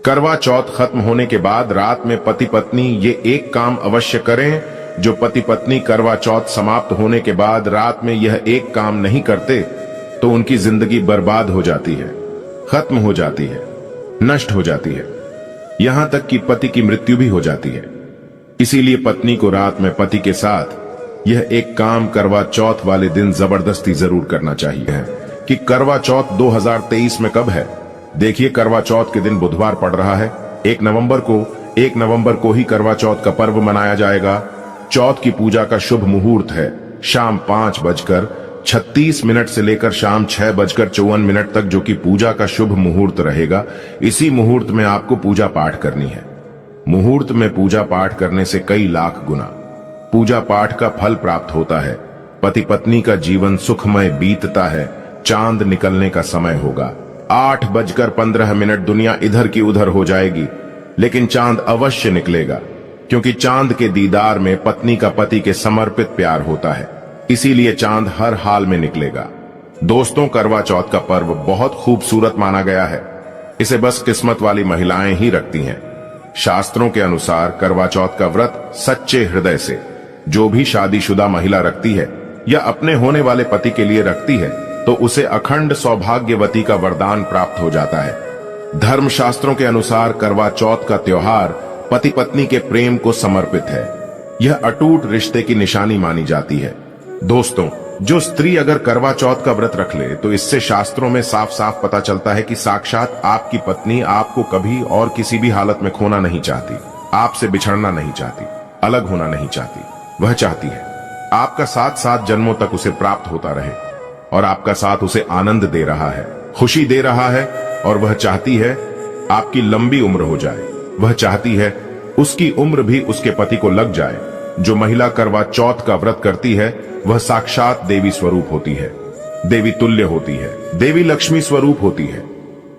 करवा चौथ खत्म होने के बाद रात में पति पत्नी ये एक काम अवश्य करें। जो पति पत्नी करवा चौथ समाप्त होने के बाद रात में यह एक काम नहीं करते तो उनकी जिंदगी बर्बाद हो जाती है, खत्म हो जाती है, नष्ट हो जाती है, यहां तक कि पति की मृत्यु भी हो जाती है। इसीलिए पत्नी को रात में पति के साथ यह एक काम करवा चौथ वाले दिन जबरदस्ती जरूर करना चाहिए। कि करवा चौथ 2023 में कब है? देखिए, करवा चौथ के दिन बुधवार पड़ रहा है। 1 नवंबर को ही करवा चौथ का पर्व मनाया जाएगा। चौथ की पूजा का शुभ मुहूर्त है शाम 5:36 से लेकर शाम 6:54 तक, जो कि पूजा का शुभ मुहूर्त रहेगा। इसी मुहूर्त में आपको पूजा पाठ करनी है। मुहूर्त में पूजा पाठ करने से कई लाख गुना पूजा पाठ का फल प्राप्त होता है। पति पत्नी का जीवन सुखमय बीतता है। चांद निकलने का समय होगा 8:15। दुनिया इधर की उधर हो जाएगी, लेकिन चांद अवश्य निकलेगा, क्योंकि चांद के दीदार में पत्नी का पति के समर्पित प्यार होता है। इसीलिए चांद हर हाल में निकलेगा। दोस्तों, करवा चौथ का पर्व बहुत खूबसूरत माना गया है। इसे बस किस्मत वाली महिलाएं ही रखती हैं। शास्त्रों के अनुसार करवा चौथ का व्रत सच्चे हृदय से जो भी शादीशुदा महिला रखती है या अपने होने वाले पति के लिए रखती है, तो उसे अखंड सौभाग्यवती का वरदान प्राप्त हो जाता है। धर्मशास्त्रों के अनुसार करवा चौथ का त्योहार पति पत्नी के प्रेम को समर्पित है। यह अटूट रिश्ते की निशानी मानी जाती है। दोस्तों, जो स्त्री अगर करवा चौथ का व्रत रख ले तो इससे शास्त्रों में साफ साफ पता चलता है कि साक्षात आपकी पत्नी आपको कभी और किसी भी हालत में खोना नहीं चाहती, आपसे बिछड़ना नहीं चाहती, अलग होना नहीं चाहती। वह चाहती है आपका साथ 7 जन्मों तक उसे प्राप्त होता रहे और आपका साथ उसे आनंद दे रहा है, खुशी दे रहा है, और वह चाहती है आपकी लंबी उम्र हो जाए। वह चाहती है उसकी उम्र भी उसके पति को लग जाए। जो महिला करवा चौथ का व्रत करती है वह साक्षात देवी स्वरूप होती है, देवी तुल्य होती है, देवी लक्ष्मी स्वरूप होती है।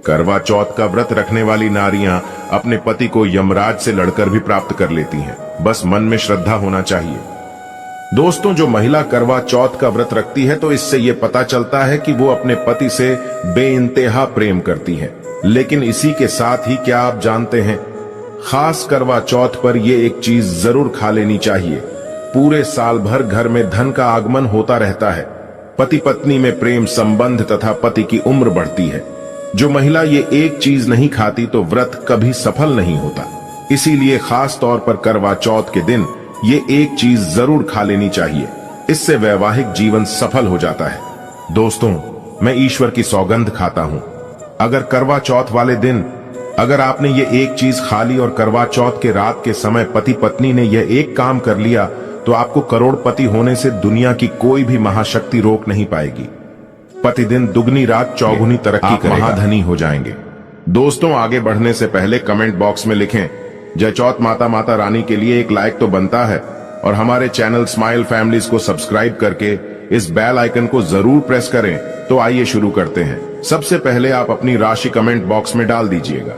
करवा चौथ का व्रत रखने वाली नारियां अपने पति को यमराज से लड़कर भी प्राप्त कर लेती हैं, बस मन में श्रद्धा होना चाहिए। दोस्तों, जो महिला करवा चौथ का व्रत रखती है तो इससे यह पता चलता है कि वो अपने पति से बेइंतहा प्रेम करती है। लेकिन इसी के साथ ही क्या आप जानते हैं, खास करवा चौथ पर यह एक चीज जरूर खा लेनी चाहिए। पूरे साल भर घर में धन का आगमन होता रहता है। पति पत्नी में प्रेम संबंध तथा पति की उम्र बढ़ती है। जो महिला ये एक चीज नहीं खाती तो व्रत कभी सफल नहीं होता। इसीलिए खास तौर पर करवा चौथ के दिन ये एक चीज जरूर खा लेनी चाहिए। इससे वैवाहिक जीवन सफल हो जाता है। दोस्तों, मैं ईश्वर की सौगंध खाता हूं, अगर करवा चौथ वाले दिन अगर आपने ये एक चीज खा ली और करवा चौथ के रात के समय पति पत्नी ने यह एक काम कर लिया तो आपको करोड़पति होने से दुनिया की कोई भी महाशक्ति रोक नहीं पाएगी। प्रतिदिन दुगनी रात चौगुनी तरक्की करेगा, महाधनी हो जाएंगे। दोस्तों, आगे बढ़ने से पहले कमेंट बॉक्स में लिखें जय चौथ माता रानी के लिए एक लाइक तो बनता है, और हमारे चैनल स्माइल फैमिलीज को सब्सक्राइब करके इस बेल आइकन को जरूर प्रेस करें। तो आइए शुरू करते हैं। सबसे पहले आप अपनी राशि कमेंट बॉक्स में डाल दीजिएगा।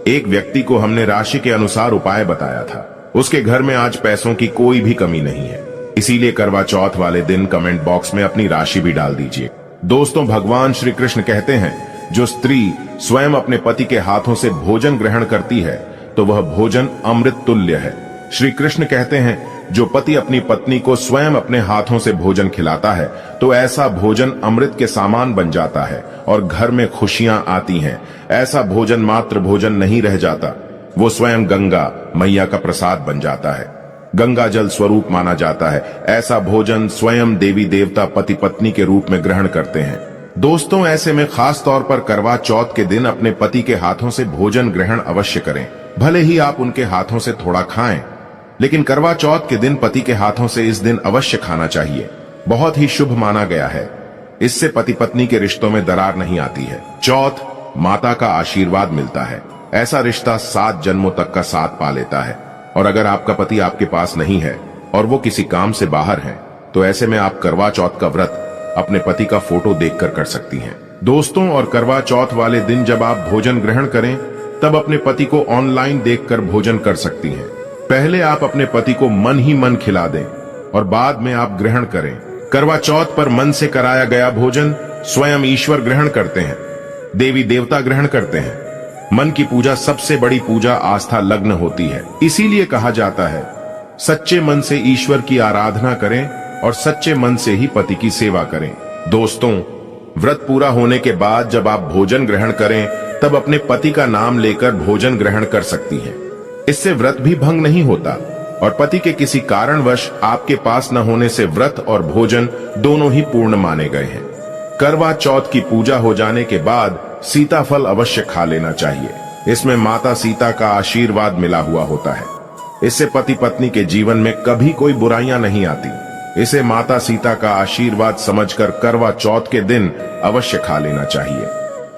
एक व्यक्ति को हमने राशि के अनुसार उपाय बताया था। उसके घर में आज पैसों की कोई भी कमी नहीं है, इसीलिए करवा चौथ वाले दिन कमेंट बॉक्स में अपनी राशि भी डाल दीजिए। दोस्तों, भगवान श्री कृष्ण कहते हैं, जो स्त्री स्वयं अपने पति के हाथों से भोजन ग्रहण करती है तो वह भोजन अमृत तुल्य है। श्री कृष्ण कहते हैं, जो पति अपनी पत्नी को स्वयं अपने हाथों से भोजन खिलाता है तो ऐसा भोजन अमृत के समान बन जाता है और घर में खुशियां आती हैं। ऐसा भोजन मात्र भोजन नहीं रह जाता, वो स्वयं गंगा मैया का प्रसाद बन जाता है, गंगा जल स्वरूप माना जाता है। ऐसा भोजन स्वयं देवी देवता पति पत्नी के रूप में ग्रहण करते हैं। दोस्तों, ऐसे में खास तौर पर करवा चौथ के दिन अपने पति के हाथों से भोजन ग्रहण अवश्य करें। भले ही आप उनके हाथों से थोड़ा खाएं, लेकिन करवा चौथ के दिन पति के हाथों से इस दिन अवश्य खाना चाहिए। बहुत ही शुभ माना गया है। इससे पति पत्नी के रिश्तों में दरार नहीं आती है। चौथ माता का आशीर्वाद मिलता है। ऐसा रिश्ता 7 जन्मों तक का साथ पा लेता है। और अगर आपका पति आपके पास नहीं है और वो किसी काम से बाहर है तो ऐसे में आप करवा चौथ का व्रत अपने पति का फोटो देखकर कर सकती हैं। दोस्तों, और करवा चौथ वाले दिन जब आप भोजन ग्रहण करें तब अपने पति को ऑनलाइन देखकर भोजन कर सकती हैं। पहले आप अपने पति को मन ही मन खिला दें और बाद में आप ग्रहण करें। करवा चौथ पर मन से कराया गया भोजन स्वयं ईश्वर ग्रहण करते हैं, देवी देवता ग्रहण करते हैं। मन की पूजा सबसे बड़ी पूजा आस्था लग्न होती है। इसीलिए कहा जाता है, सच्चे मन से ईश्वर की आराधना करें और सच्चे मन से ही पति की सेवा करें। दोस्तों, व्रत पूरा होने के बाद जब आप भोजन ग्रहण करें तब अपने पति का नाम लेकर भोजन ग्रहण कर सकती हैं। इससे व्रत भी भंग नहीं होता और पति के किसी कारणवश आपके पास न होने से व्रत और भोजन दोनों ही पूर्ण माने गए हैं। करवा चौथ की पूजा हो जाने के बाद सीताफल अवश्य खा लेना चाहिए। इसमें माता सीता का आशीर्वाद मिला हुआ होता है। इससे पति पत्नी के जीवन में कभी कोई बुराइयां नहीं आती। इसे माता सीता का आशीर्वाद समझकर करवा चौथ के दिन अवश्य खा लेना चाहिए।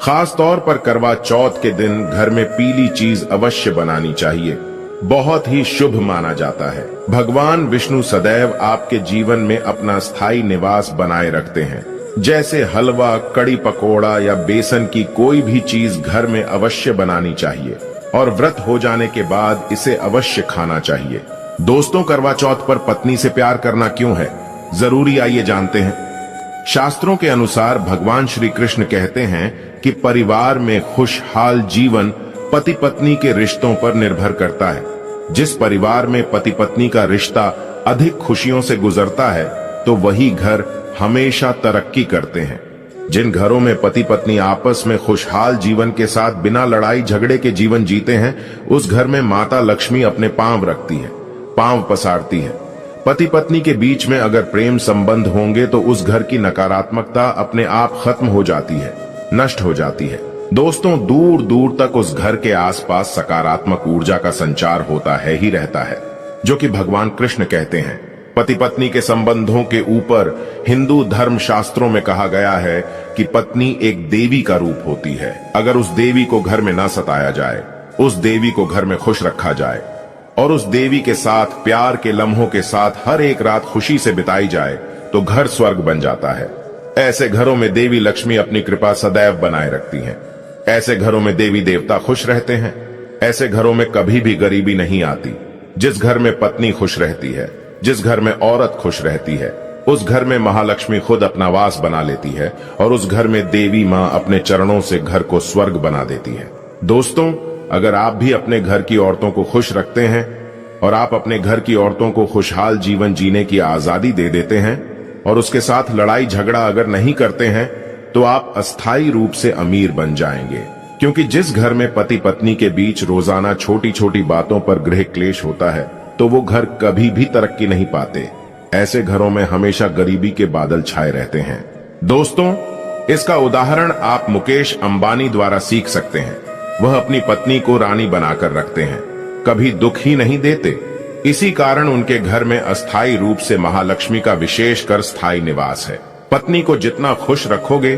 खास तौर पर करवा चौथ के दिन घर में पीली चीज अवश्य बनानी चाहिए। बहुत ही शुभ माना जाता है। भगवान विष्णु सदैव आपके जीवन में अपना स्थायी निवास बनाए रखते हैं। जैसे हलवा, कड़ी पकोड़ा या बेसन की कोई भी चीज घर में अवश्य बनानी चाहिए और व्रत हो जाने के बाद इसे अवश्य खाना चाहिए। दोस्तों, करवा चौथ पर पत्नी से प्यार करना क्यों है, जरूरी आइए जानते हैं। शास्त्रों के अनुसार भगवान श्री कृष्ण कहते हैं कि परिवार में खुशहाल जीवन पति पत्नी के रिश्तों पर निर्भर करता है। जिस परिवार में पति पत्नी का रिश्ता अधिक खुशियों से गुजरता है तो वही घर हमेशा तरक्की करते हैं। जिन घरों में पति पत्नी आपस में खुशहाल जीवन के साथ बिना लड़ाई झगड़े के जीवन जीते हैं, उस घर में माता लक्ष्मी अपने पांव रखती है, पांव पसारती है। पति पत्नी के बीच में अगर प्रेम संबंध होंगे तो उस घर की नकारात्मकता अपने आप खत्म हो जाती है, नष्ट हो जाती है। दोस्तों, दूर दूर तक उस घर के आसपास सकारात्मक ऊर्जा का संचार होता है ही रहता है, जो कि भगवान कृष्ण कहते हैं। पति पत्नी के संबंधों के ऊपर हिंदू धर्म शास्त्रों में कहा गया है कि पत्नी एक देवी का रूप होती है। अगर उस देवी को घर में न सताया जाए, उस देवी को घर में खुश रखा जाए और उस देवी के साथ प्यार के लम्हों के साथ हर एक रात खुशी से बिताई जाए तो घर स्वर्ग बन जाता है। ऐसे घरों में देवी लक्ष्मी अपनी कृपा सदैव बनाए रखती हैं। ऐसे घरों में देवी देवता खुश रहते हैं। ऐसे घरों में कभी भी गरीबी नहीं आती। जिस घर में पत्नी खुश रहती है, जिस घर में औरत खुश रहती है, उस घर में महालक्ष्मी खुद अपना वास बना लेती है और उस घर में देवी माँ अपने चरणों से घर को स्वर्ग बना देती है। दोस्तों, अगर आप भी अपने घर की औरतों को खुश रखते हैं और आप अपने घर की औरतों को खुशहाल जीवन जीने की आजादी दे देते हैं और उसके साथ लड़ाई झगड़ा अगर नहीं करते हैं तो आप अस्थायी रूप से अमीर बन जाएंगे। क्योंकि जिस घर में पति पत्नी के बीच रोजाना छोटी छोटी बातों पर गृह क्लेश होता है तो वो घर कभी भी तरक्की नहीं पाते। ऐसे घरों में हमेशा गरीबी के बादल छाए रहते हैं। दोस्तों, इसका उदाहरण आप मुकेश अंबानी द्वारा सीख सकते हैं। वह अपनी पत्नी को रानी बनाकर रखते हैं, कभी दुख ही नहीं देते। इसी कारण उनके घर में अस्थायी रूप से महालक्ष्मी का विशेषकर स्थायी निवास है। पत्नी को जितना खुश रखोगे,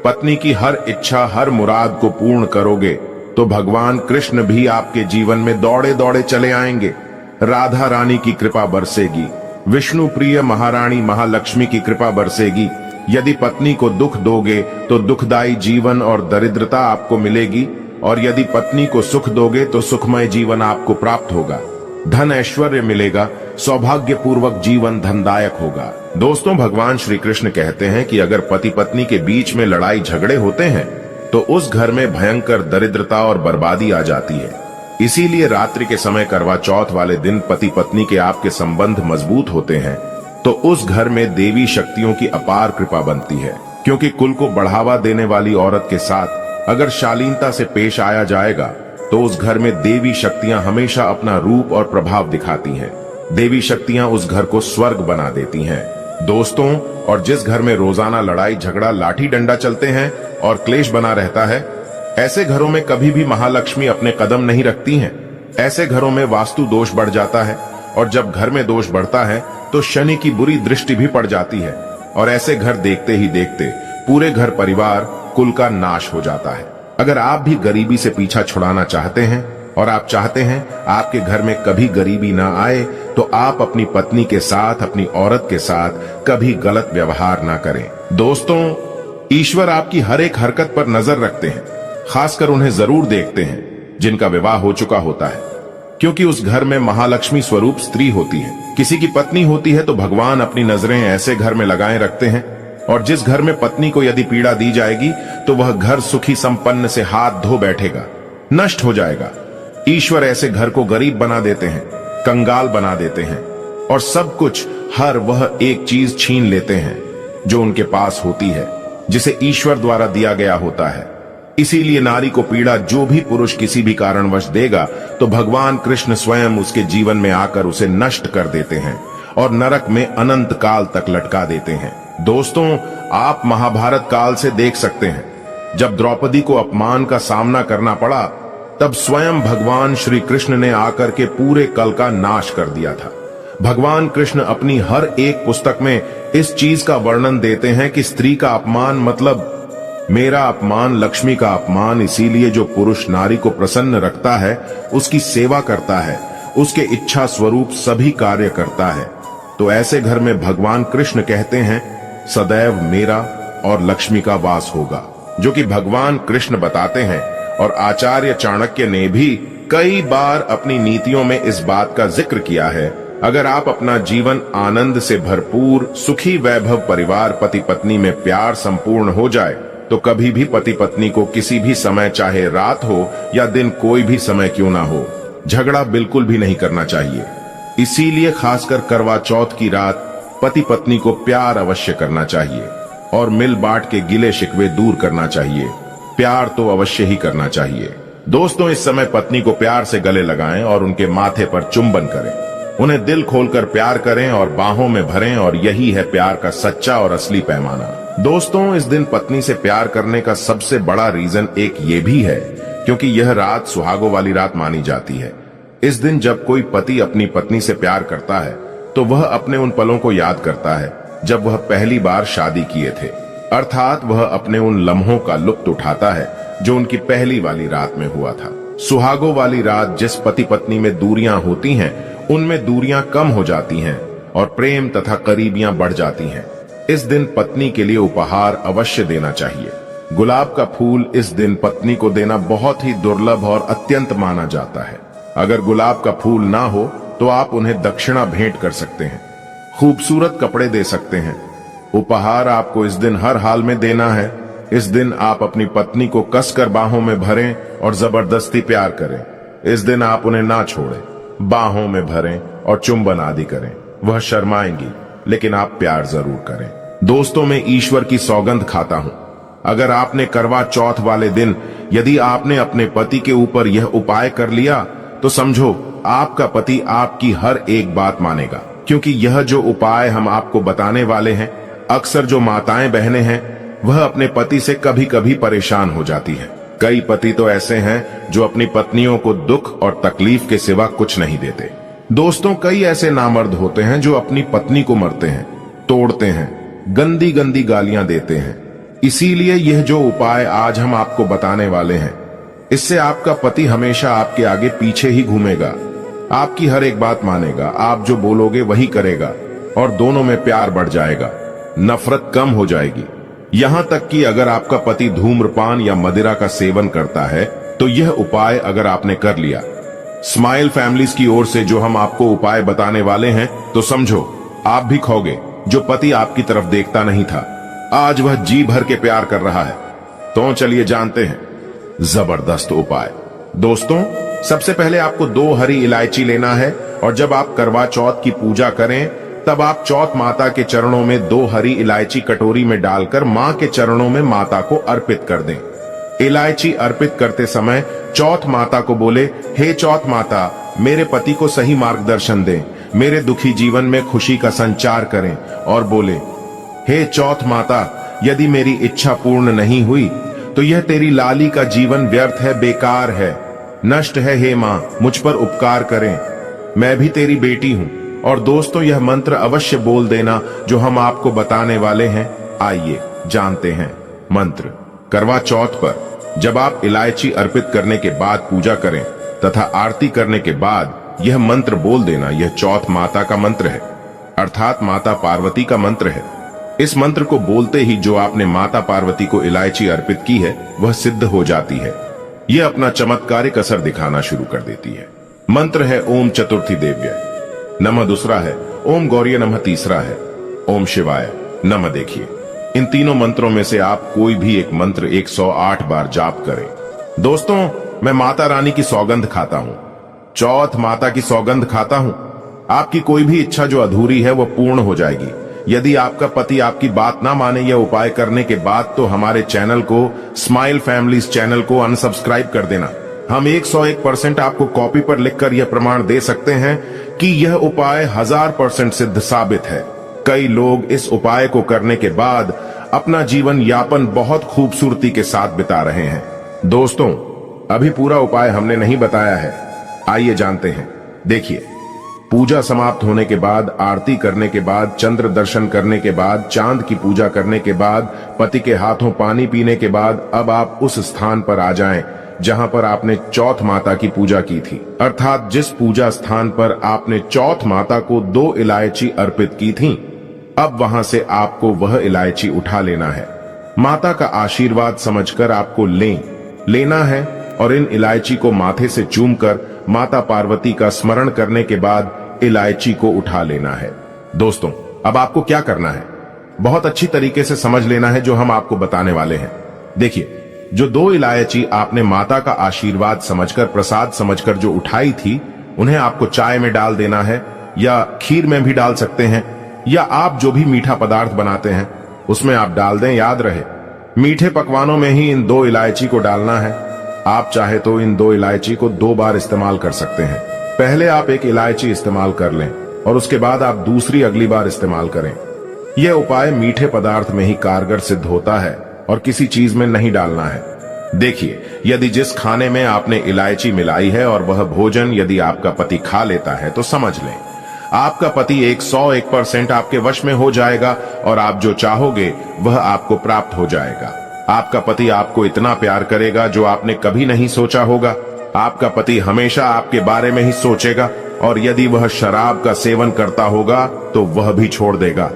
पत्नी की हर इच्छा हर मुराद को पूर्ण करोगे तो भगवान कृष्ण भी आपके जीवन में दौड़े दौड़े चले आएंगे। राधा रानी की कृपा बरसेगी, विष्णु प्रिय महारानी महालक्ष्मी की कृपा बरसेगी। यदि पत्नी को दुख दोगे तो दुखदायी जीवन और दरिद्रता आपको मिलेगी और यदि पत्नी को सुख दोगे तो सुखमय जीवन आपको प्राप्त होगा। धन ऐश्वर्य मिलेगा, सौभाग्यपूर्वक जीवन धनदायक होगा। दोस्तों, भगवान श्री कृष्ण कहते हैं कि अगर पति पत्नी के बीच में लड़ाई झगड़े होते हैं तो उस घर में भयंकर दरिद्रता और बर्बादी आ जाती है। इसीलिए रात्रि के समय करवा चौथ वाले दिन पति पत्नी के आपके संबंध मजबूत होते हैं तो उस घर में देवी शक्तियों की अपार कृपा बनती है। क्योंकि कुल को बढ़ावा देने वाली औरत के साथ अगर शालीनता से पेश आया जाएगा तो उस घर में देवी शक्तियां हमेशा अपना रूप और प्रभाव दिखाती हैं। देवी शक्तियां उस घर को स्वर्ग बना देती हैं। दोस्तों, और जिस घर में रोजाना लड़ाई झगड़ा लाठी डंडा चलते हैं और क्लेश बना रहता है, ऐसे घरों में कभी भी महालक्ष्मी अपने कदम नहीं रखती हैं। ऐसे घरों में वास्तु दोष बढ़ जाता है और जब घर में दोष बढ़ता है तो शनि की बुरी दृष्टि भी पड़ जाती है और ऐसे घर देखते ही देखते पूरे घर परिवार कुल का नाश हो जाता है। अगर आप भी गरीबी से पीछा छुड़ाना चाहते हैं और आप चाहते हैं आपके घर में कभी गरीबी ना आए तो आप अपनी पत्नी के साथ, अपनी औरत के साथ कभी गलत व्यवहार ना करें। दोस्तों, ईश्वर आपकी हर एक हरकत पर नजर रखते हैं। खासकर उन्हें जरूर देखते हैं जिनका विवाह हो चुका होता है, क्योंकि उस घर में महालक्ष्मी स्वरूप स्त्री होती है। किसी की पत्नी होती है तो भगवान अपनी नजरें ऐसे घर में लगाए रखते हैं और जिस घर में पत्नी को यदि पीड़ा दी जाएगी तो वह घर सुखी संपन्न से हाथ धो बैठेगा। नष्ट हो जाएगा। ईश्वर ऐसे घर को गरीब बना देते हैं, कंगाल बना देते हैं और सब कुछ, हर वह एक चीज छीन लेते हैं जो उनके पास होती है, जिसे ईश्वर द्वारा दिया गया होता है। इसीलिए नारी को पीड़ा जो भी पुरुष किसी भी कारणवश देगा तो भगवान कृष्ण स्वयं उसके जीवन में आकर उसे नष्ट कर देते हैं और नरक में अनंत काल तक लटका देते हैं। दोस्तों, आप महाभारत काल से देख सकते हैं, जब द्रौपदी को अपमान का सामना करना पड़ा तब स्वयं भगवान श्री कृष्ण ने आकर के पूरे कल का नाश कर दिया था। भगवान कृष्ण अपनी हर एक पुस्तक में इस चीज का वर्णन देते हैं कि स्त्री का अपमान मतलब मेरा अपमान, लक्ष्मी का अपमान। इसीलिए जो पुरुष नारी को प्रसन्न रखता है, उसकी सेवा करता है, उसके इच्छा स्वरूप सभी कार्य करता है, तो ऐसे घर में भगवान कृष्ण कहते हैं सदैव मेरा और लक्ष्मी का वास होगा, जो कि भगवान कृष्ण बताते हैं। और आचार्य चाणक्य ने भी कई बार अपनी नीतियों में इस बात का जिक्र किया है। अगर आप अपना जीवन आनंद से भरपूर, सुखी वैभव परिवार, पति पत्नी में प्यार संपूर्ण हो जाए तो कभी भी पति पत्नी को किसी भी समय, चाहे रात हो या दिन, कोई भी समय क्यों ना हो, झगड़ा बिल्कुल भी नहीं करना चाहिए। इसीलिए खासकर करवा चौथ की रात पति पत्नी को प्यार अवश्य करना चाहिए और मिल बांट के गिले शिकवे दूर करना चाहिए। प्यार तो अवश्य ही करना चाहिए। दोस्तों, इस समय पत्नी को प्यार से गले लगाएं और उनके माथे पर चुंबन करें। उन्हें दिल खोलकर प्यार करें और बाहों में भरें, और यही है प्यार का सच्चा और असली पैमाना। दोस्तों, इस दिन पत्नी से प्यार करने का सबसे बड़ा रीजन एक ये भी है क्योंकि यह रात सुहागों वाली रात मानी जाती है। इस दिन जब कोई पति अपनी पत्नी से प्यार करता है तो वह अपने उन पलों को याद करता है जब वह पहली बार शादी किए थे, अर्थात वह अपने उन लम्हों का लुत्फ उठाता है जो उनकी पहली वाली रात में हुआ था। सुहागों वाली रात जिस पति पत्नी में दूरियां होती हैं, उनमें दूरियां कम हो जाती हैं और प्रेम तथा करीबियां बढ़ जाती हैं। इस दिन पत्नी के लिए उपहार अवश्य देना चाहिए। गुलाब का फूल इस दिन पत्नी को देना बहुत ही दुर्लभ और अत्यंत माना जाता है। अगर गुलाब का फूल ना हो तो आप उन्हें दक्षिणा भेंट कर सकते हैं, खूबसूरत कपड़े दे सकते हैं। उपहार आपको इस दिन हर हाल में देना है। इस दिन आप अपनी पत्नी को कसकर बाहों में भरें और जबरदस्ती प्यार करें। इस दिन आप उन्हें ना छोड़ें, बाहों में भरें और चुंबन आदि करें। वह शर्माएंगी, लेकिन आप प्यार जरूर करें। दोस्तों, मैं ईश्वर की सौगंध खाता हूं, अगर आपने करवा चौथ वाले दिन यदि आपने अपने पति के ऊपर यह उपाय कर लिया तो समझो आपका पति आपकी हर एक बात मानेगा, क्योंकि यह जो उपाय हम आपको बताने वाले हैं, अक्सर जो माताएं बहनें हैं वह अपने पति से कभी कभी परेशान हो जाती हैं। कई पति तो ऐसे हैं जो अपनी पत्नियों को दुख और तकलीफ के सिवा कुछ नहीं देते। दोस्तों, कई ऐसे नामर्द होते हैं जो अपनी पत्नी को मरते हैं, तोड़ते हैं, गंदी गंदी गालियां देते हैं। इसीलिए यह जो उपाय आज हम आपको बताने वाले हैं, इससे आपका पति हमेशा आपके आगे पीछे ही घूमेगा, आपकी हर एक बात मानेगा, आप जो बोलोगे वही करेगा और दोनों में प्यार बढ़ जाएगा, नफरत कम हो जाएगी। यहां तक कि अगर आपका पति धूम्रपान या मदिरा का सेवन करता है तो यह उपाय अगर आपने कर लिया, स्माइल फैमिलीज की ओर से जो हम आपको उपाय बताने वाले हैं, तो समझो आप भी खोगे। जो पति आपकी तरफ देखता नहीं था, आज वह जी भर के प्यार कर रहा है। तो चलिए जानते हैं जबरदस्त उपाय। दोस्तों, सबसे पहले आपको 2 हरी इलायची लेना है और जब आप करवा चौथ की पूजा करें तब आप चौथ माता के चरणों में 2 हरी इलायची कटोरी में डालकर मां के चरणों में माता को अर्पित कर दें। इलायची अर्पित करते समय चौथ माता को बोले, हे चौथ माता, मेरे पति को सही मार्गदर्शन दें, मेरे दुखी जीवन में खुशी का संचार करें। और बोले, हे चौथ माता, यदि मेरी इच्छा पूर्ण नहीं हुई तो यह तेरी लाली का जीवन व्यर्थ है, बेकार है, नष्ट है। हे मां, मुझ पर उपकार करें, मैं भी तेरी बेटी हूं। और दोस्तों, यह मंत्र अवश्य बोल देना जो हम आपको बताने वाले हैं। आइए जानते हैं मंत्र। करवा चौथ पर जब आप इलायची अर्पित करने के बाद पूजा करें तथा आरती करने के बाद यह मंत्र बोल देना। यह चौथ माता का मंत्र है, अर्थात माता पार्वती का मंत्र है। इस मंत्र को बोलते ही जो आपने माता पार्वती को इलायची अर्पित की है वह सिद्ध हो जाती है। यह अपना चमत्कारिक असर दिखाना शुरू कर देती है। मंत्र है ओम चतुर्थी देव्य नमः, दूसरा है ओम गौरी नमः, तीसरा है ओम शिवाय नमः। देखिए, इन तीनों मंत्रों में से आप कोई भी एक मंत्र 108 बार जाप करें। दोस्तों, मैं माता रानी की सौगंध खाता हूँ, चौथ माता की सौगंध खाता हूँ। आपकी कोई भी इच्छा जो अधूरी है वो पूर्ण हो जाएगी। यदि आपका पति आपकी बात ना माने यह उपाय करने के बाद तो हमारे चैनल को, स्माइल फैमिलीज चैनल को अनसब्सक्राइब कर देना। हम 101% आपको कॉपी पर लिखकर यह प्रमाण दे सकते हैं कि यह उपाय 1000% सिद्ध साबित है। कई लोग इस उपाय को करने के बाद अपना जीवन यापन बहुत खूबसूरती के साथ बिता रहे हैं। दोस्तों, अभी पूरा उपाय हमने नहीं बताया है, आइए जानते हैं। देखिए, पूजा समाप्त होने के बाद, आरती करने के बाद, चंद्र दर्शन करने के बाद, चांद की पूजा करने के बाद, पति के हाथों पानी पीने के बाद अब आप उस स्थान पर आ जाएं जहां पर आपने चौथ माता की पूजा की थी। अर्थात जिस पूजा स्थान पर आपने चौथ माता को 2 इलायची अर्पित की थी, अब वहां से आपको वह इलायची उठा लेना है। माता का आशीर्वाद समझकर आपको लेना है और इन इलायची को माथे से चूमकर माता पार्वती का स्मरण करने के बाद इलायची को उठा लेना है। दोस्तों, अब आपको क्या करना है, बहुत अच्छी तरीके से समझ लेना है जो हम आपको बताने वाले हैं। देखिए, जो 2 इलायची आपने माता का आशीर्वाद समझकर, प्रसाद समझकर जो उठाई थी, उन्हें आपको चाय में डाल देना है या खीर में भी डाल सकते हैं, या आप जो भी मीठा पदार्थ बनाते हैं उसमें आप डाल दें। याद रहे, मीठे पकवानों में ही इन 2 इलायची को डालना है। आप चाहे तो इन 2 इलायची को 2 बार इस्तेमाल कर सकते हैं। पहले आप एक इलायची इस्तेमाल कर लें और उसके बाद आप दूसरी अगली बार इस्तेमाल करें। यह उपाय मीठे पदार्थ में ही कारगर सिद्ध होता है और किसी चीज में नहीं डालना है। देखिए, यदि जिस खाने में आपने इलायची मिलाई है और वह भोजन यदि आपका पति खा लेता है तो समझ लें आपका पति 101% आपके वश में हो जाएगा और आप जो चाहोगे वह आपको प्राप्त हो जाएगा। आपका पति आपको इतना प्यार करेगा जो आपने कभी नहीं सोचा होगा। आपका पति हमेशा आपके बारे में ही सोचेगा और यदि वह शराब का सेवन करता होगा तो वह भी छोड़ देगा।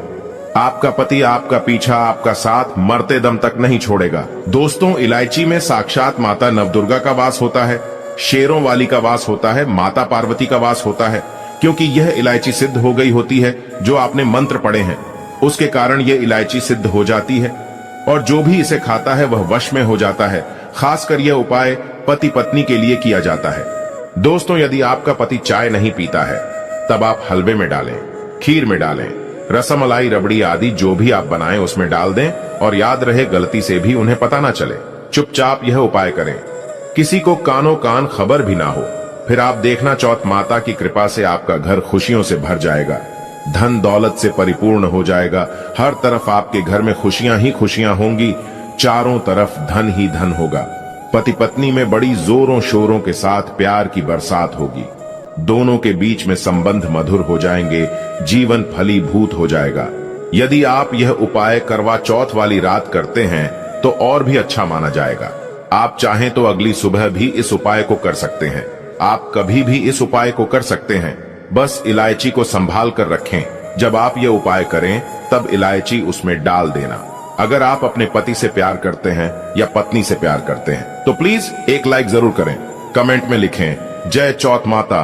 आपका पति आपका पीछा, आपका साथ मरते दम तक नहीं छोड़ेगा। दोस्तों, इलायची में साक्षात माता नवदुर्गा का वास होता है, शेरों वाली का वास होता है, माता पार्वती का वास होता है। क्योंकि यह इलायची सिद्ध हो गई होती है जो आपने मंत्र पढ़े हैं, उसके कारण यह इलायची सिद्ध हो जाती है और जो भी इसे खाता है वह वश में हो जाता है। खासकर यह उपाय पति पत्नी के लिए किया जाता है। दोस्तों, यदि आपका पति चाय नहीं पीता है तब आप हलवे में डालें, खीर में डालें, रसमलाई, रबड़ी आदि जो भी आप बनाएं उसमें डाल दें और याद रहे गलती से भी उन्हें पता ना चले। चुपचाप यह उपाय करें, किसी को कानो कान खबर भी ना हो। फिर आप देखना, चौथ माता की कृपा से आपका घर खुशियों से भर जाएगा, धन दौलत से परिपूर्ण हो जाएगा। हर तरफ आपके घर में खुशियां ही खुशियां होंगी, चारों तरफ धन ही धन होगा। पति पत्नी में बड़ी जोरों शोरों के साथ प्यार की बरसात होगी। दोनों के बीच में संबंध मधुर हो जाएंगे, जीवन फलीभूत हो जाएगा। यदि आप यह उपाय करवा चौथ वाली रात करते हैं तो और भी अच्छा माना जाएगा। आप चाहें तो अगली सुबह भी इस उपाय को कर सकते हैं। आप कभी भी इस उपाय को कर सकते हैं। बस इलायची को संभाल कर रखें। जब आप ये उपाय करें तब इलायची उसमें डाल देना। अगर आप अपने पति से प्यार करते हैं या पत्नी से प्यार करते हैं तो प्लीज एक लाइक जरूर करें। कमेंट में लिखें, जय चौथ माता।